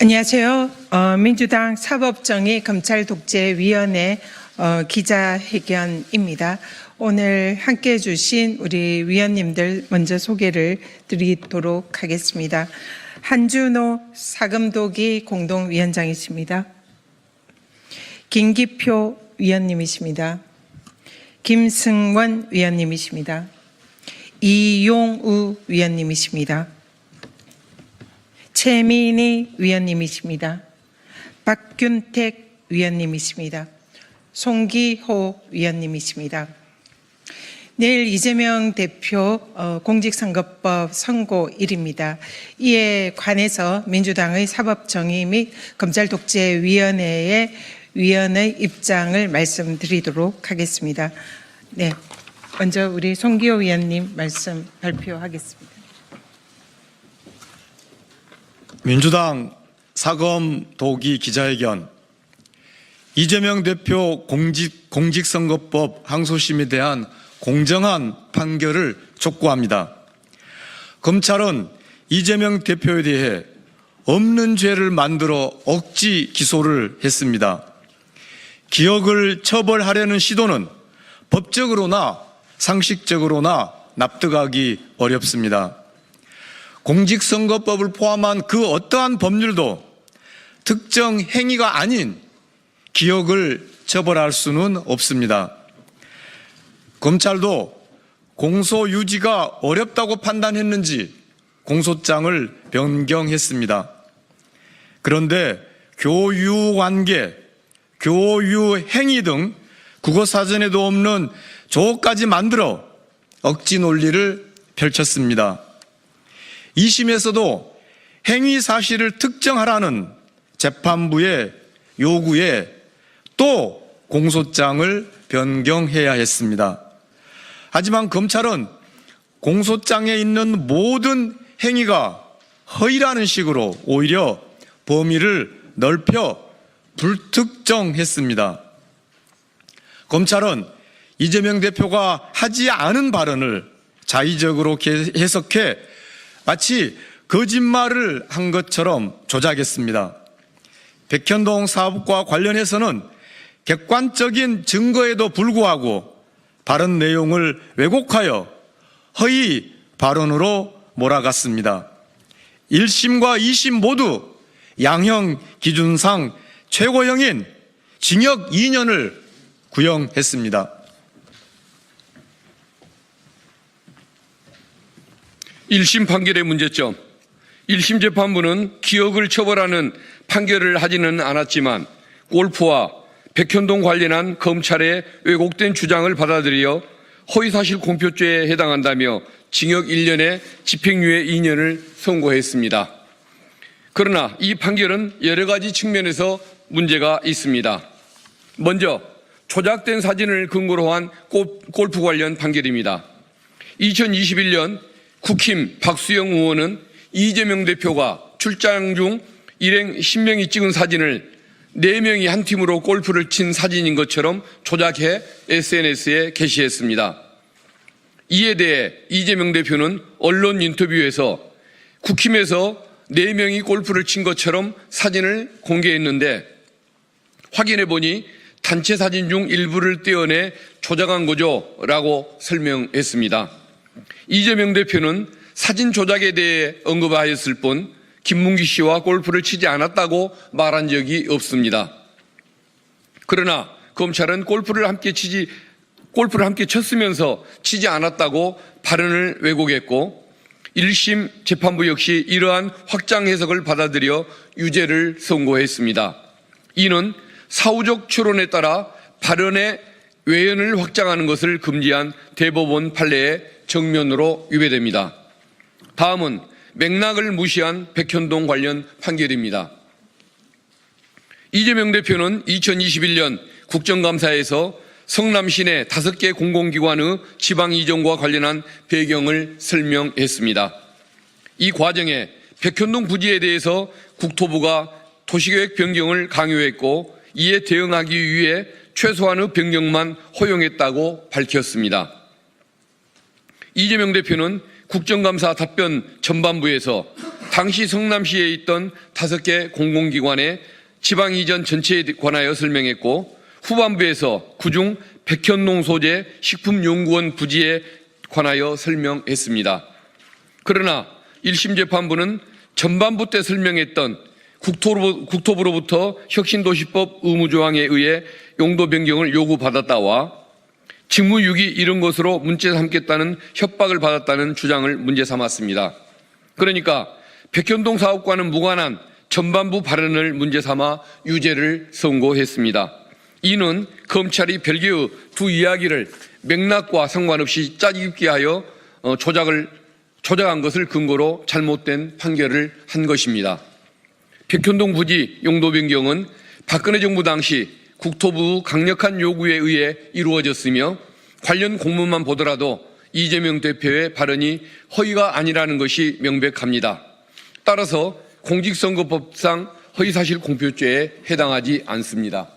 안녕하세요. 민주당 사법정의 검찰독재위원회 기자회견입니다. 오늘 함께해 주신 우리 위원님들 먼저 소개를 드리도록 하겠습니다. 한준호 사금독이 공동위원장이십니다. 김기표 위원님이십니다. 김승원 위원님이십니다. 이용우 위원님이십니다. 최민희 위원님이십니다. 박균택 위원님이십니다. 송기호 위원님이십니다. 내일 이재명 대표 공직선거법 선고일입니다. 이에 관해서 민주당의 사법정의 및 검찰독재위원회의 위원의 입장을 말씀드리도록 하겠습니다. 네, 먼저 우리 송기호 위원님 말씀 발표하겠습니다. 민주당 사검독이 기자회견, 이재명 대표 공직선거법 항소심에 대한 공정한 판결을 촉구합니다. 검찰은 이재명 대표에 대해 없는 죄를 만들어 억지 기소를 했습니다. 기억을 처벌하려는 시도는 법적으로나 상식적으로나 납득하기 어렵습니다. 공직선거법을 포함한 그 어떠한 법률도 특정 행위가 아닌 기억을 처벌할 수는 없습니다. 검찰도 공소 유지가 어렵다고 판단했는지 공소장을 변경했습니다. 그런데 교유 관계, 교유 행위 등 국어사전에도 없는 조까지 만들어 억지 논리를 펼쳤습니다. 2심에서도 행위 사실을 특정하라는 재판부의 요구에 또 공소장을 변경해야 했습니다. 하지만 검찰은 공소장에 있는 모든 행위가 허위라는 식으로 오히려 범위를 넓혀 불특정했습니다. 검찰은 이재명 대표가 하지 않은 발언을 자의적으로 해석해 마치 거짓말을 한 것처럼 조작했습니다. 백현동 사업과 관련해서는 객관적인 증거에도 불구하고 발언 내용을 왜곡하여 허위 발언으로 몰아갔습니다. 1심과 2심 모두 양형 기준상 최고형인 징역 2년을 구형했습니다. 1심 판결의 문제점. 1심 재판부는 기억을 처벌하는 판결을 하지는 않았지만 골프와 백현동 관련한 검찰의 왜곡된 주장을 받아들여 허위사실 공표죄에 해당한다며 징역 1년에 집행유예 2년을 선고했습니다. 그러나 이 판결은 여러 가지 측면에서 문제가 있습니다. 먼저 조작된 사진을 근거로 한 골프 관련 판결입니다. 2021년 국힘 박수영 의원은 이재명 대표가 출장 중 일행 10명이 찍은 사진을 4명이 한 팀으로 골프를 친 사진인 것처럼 조작해 SNS에 게시했습니다. 이에 대해 이재명 대표는 언론 인터뷰에서 국힘에서 4명이 골프를 친 것처럼 사진을 공개했는데 확인해 보니 단체 사진 중 일부를 떼어내 조작한 거죠 라고 설명했습니다. 이재명 대표는 사진 조작에 대해 언급하였을 뿐 김문기 씨와 골프를 치지 않았다고 말한 적이 없습니다. 그러나 검찰은 골프를 함께 쳤으면서 치지 않았다고 발언을 왜곡했고 1심 재판부 역시 이러한 확장 해석을 받아들여 유죄를 선고했습니다. 이는 사후적 추론에 따라 발언의 외연을 확장하는 것을 금지한 대법원 판례의 정면으로 위배됩니다. 다음은 맥락을 무시한 백현동 관련 판결입니다. 이재명 대표는 2021년 국정감사에서 성남 시내 5개 공공기관의 지방 이전과 관련한 배경을 설명했습니다. 이 과정에 백현동 부지에 대해서 국토부가 도시계획 변경을 강요했고 이에 대응하기 위해 최소한의 변경만 허용했다고 밝혔습니다. 이재명 대표는 국정감사 답변 전반부에서 당시 성남시에 있던 5개 공공기관의 지방 이전 전체에 관하여 설명했고, 후반부에서 그중 백현동 소재 식품연구원 부지에 관하여 설명했습니다. 그러나 1심 재판부는 전반부 때 설명했던 국토부로부터 혁신도시법 의무조항에 의해 용도 변경을 요구받았다와 직무유기 이른 것으로 문제 삼겠다는 협박을 받았다는 주장을 문제 삼았습니다. 그러니까 백현동 사업과는 무관한 전반부 발언을 문제 삼아 유죄를 선고했습니다. 이는 검찰이 별개의 두 이야기를 맥락과 상관없이 짜깁기 하여 조작한 것을 근거로 잘못된 판결을 한 것입니다. 백현동 부지 용도 변경은 박근혜 정부 당시 국토부 강력한 요구에 의해 이루어졌으며, 관련 공문만 보더라도 이재명 대표의 발언이 허위가 아니라는 것이 명백합니다. 따라서 공직선거법상 허위사실 공표죄에 해당하지 않습니다.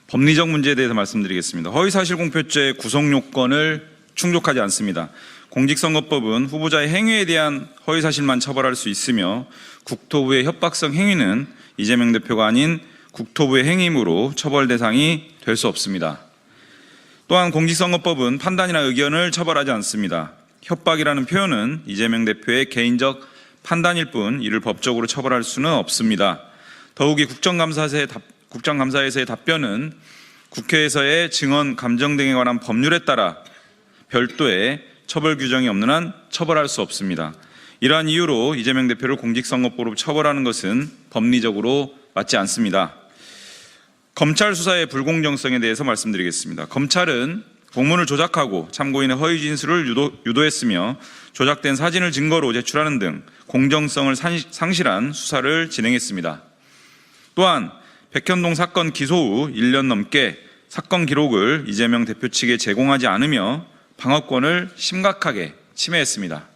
법리적 문제에 대해서 말씀드리겠습니다. 허위사실 공표죄의 구성 요건을 충족하지 않습니다. 공직선거법은 후보자의 행위에 대한 허위사실만 처벌할 수 있으며, 국토부의 협박성 행위는 이재명 대표가 아닌 국토부의 행위이므로 처벌 대상이 될 수 없습니다. 또한 공직선거법은 판단이나 의견을 처벌하지 않습니다. 협박이라는 표현은 이재명 대표의 개인적 판단일 뿐 이를 법적으로 처벌할 수는 없습니다. 더욱이 국정감사에서의 답변은 국회에서의 증언 감정 등에 관한 법률에 따라 별도의 처벌 규정이 없는 한 처벌할 수 없습니다. 이러한 이유로 이재명 대표를 공직선거법으로 처벌하는 것은 법리적으로 맞지 않습니다. 검찰 수사의 불공정성에 대해서 말씀드리겠습니다. 검찰은 공문을 조작하고 참고인의 허위 진술을 유도했으며, 조작된 사진을 증거로 제출하는 등 공정성을 상실한 수사를 진행했습니다. 또한 백현동 사건 기소 후 1년 넘게 사건 기록을 이재명 대표 측에 제공하지 않으며 방어권을 심각하게 침해했습니다.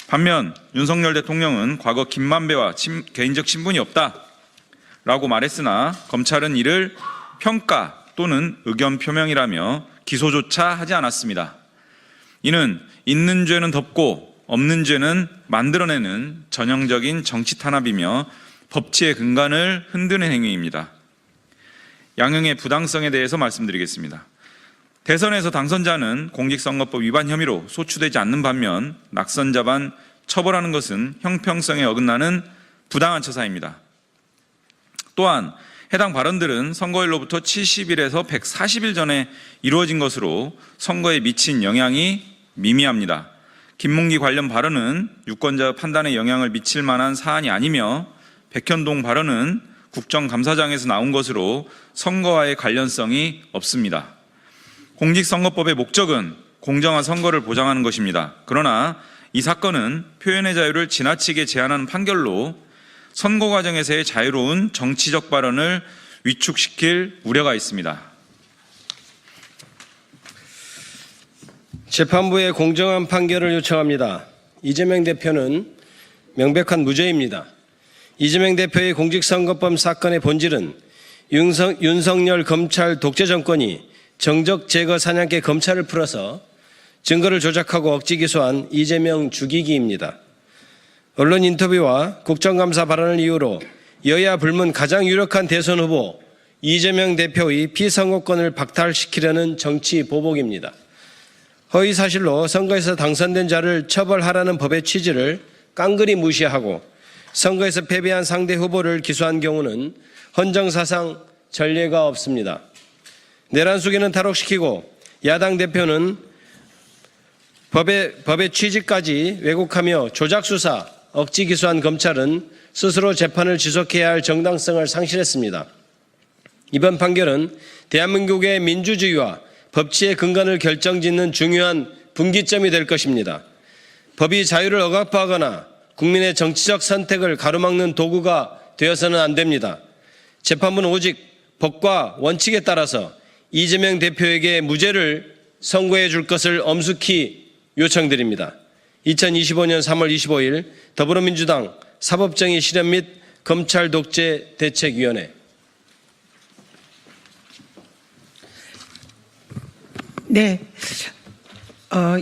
반면 윤석열 대통령은 과거 김만배와 개인적 친분이 없다라고 말했으나, 검찰은 이를 평가 또는 의견 표명이라며 기소조차 하지 않았습니다. 이는 있는 죄는 덮고 없는 죄는 만들어내는 전형적인 정치 탄압이며 법치의 근간을 흔드는 행위입니다. 양형의 부당성에 대해서 말씀드리겠습니다. 대선에서 당선자는 공직선거법 위반 혐의로 소추되지 않는 반면, 낙선자만 처벌하는 것은 형평성에 어긋나는 부당한 처사입니다. 또한 해당 발언들은 선거일로부터 70일에서 140일 전에 이루어진 것으로 선거에 미친 영향이 미미합니다. 김문기 관련 발언은 유권자 판단에 영향을 미칠 만한 사안이 아니며, 백현동 발언은 국정감사장에서 나온 것으로 선거와의 관련성이 없습니다. 공직선거법의 목적은 공정한 선거를 보장하는 것입니다. 그러나 이 사건은 표현의 자유를 지나치게 제한하는 판결로 선거 과정에서의 자유로운 정치적 발언을 위축시킬 우려가 있습니다. 재판부의 공정한 판결을 요청합니다. 이재명 대표는 명백한 무죄입니다. 이재명 대표의 공직선거법 사건의 본질은 윤석열 검찰 독재 정권이 정적 제거 사냥개 검찰을 풀어서 증거를 조작하고 억지 기소한 이재명 죽이기입니다. 언론 인터뷰와 국정감사 발언을 이유로 여야 불문 가장 유력한 대선 후보 이재명 대표의 피선거권을 박탈시키려는 정치 보복입니다. 허위 사실로 선거에서 당선된 자를 처벌하라는 법의 취지를 깡그리 무시하고 선거에서 패배한 상대 후보를 기소한 경우는 헌정사상 전례가 없습니다. 내란 수계는 탈옥시키고 야당 대표는 법의 취지까지 왜곡하며 조작수사, 억지 기소한 검찰은 스스로 재판을 지속해야 할 정당성을 상실했습니다. 이번 판결은 대한민국의 민주주의와 법치의 근간을 결정짓는 중요한 분기점이 될 것입니다. 법이 자유를 억압하거나 국민의 정치적 선택을 가로막는 도구가 되어서는 안 됩니다. 재판부는 오직 법과 원칙에 따라서 이재명 대표에게 무죄를 선고해 줄 것을 엄숙히 요청드립니다. 2025년 3월 25일 더불어민주당 사법정의 실현 및 검찰 독재 대책위원회. 네.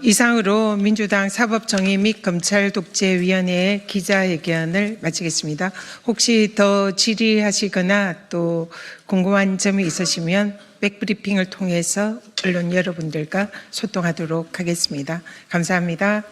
이상으로 민주당 사법정의 및 검찰독재위원회의 기자회견을 마치겠습니다. 혹시 더 질의하시거나 또 궁금한 점이 있으시면 백브리핑을 통해서 언론 여러분들과 소통하도록 하겠습니다. 감사합니다.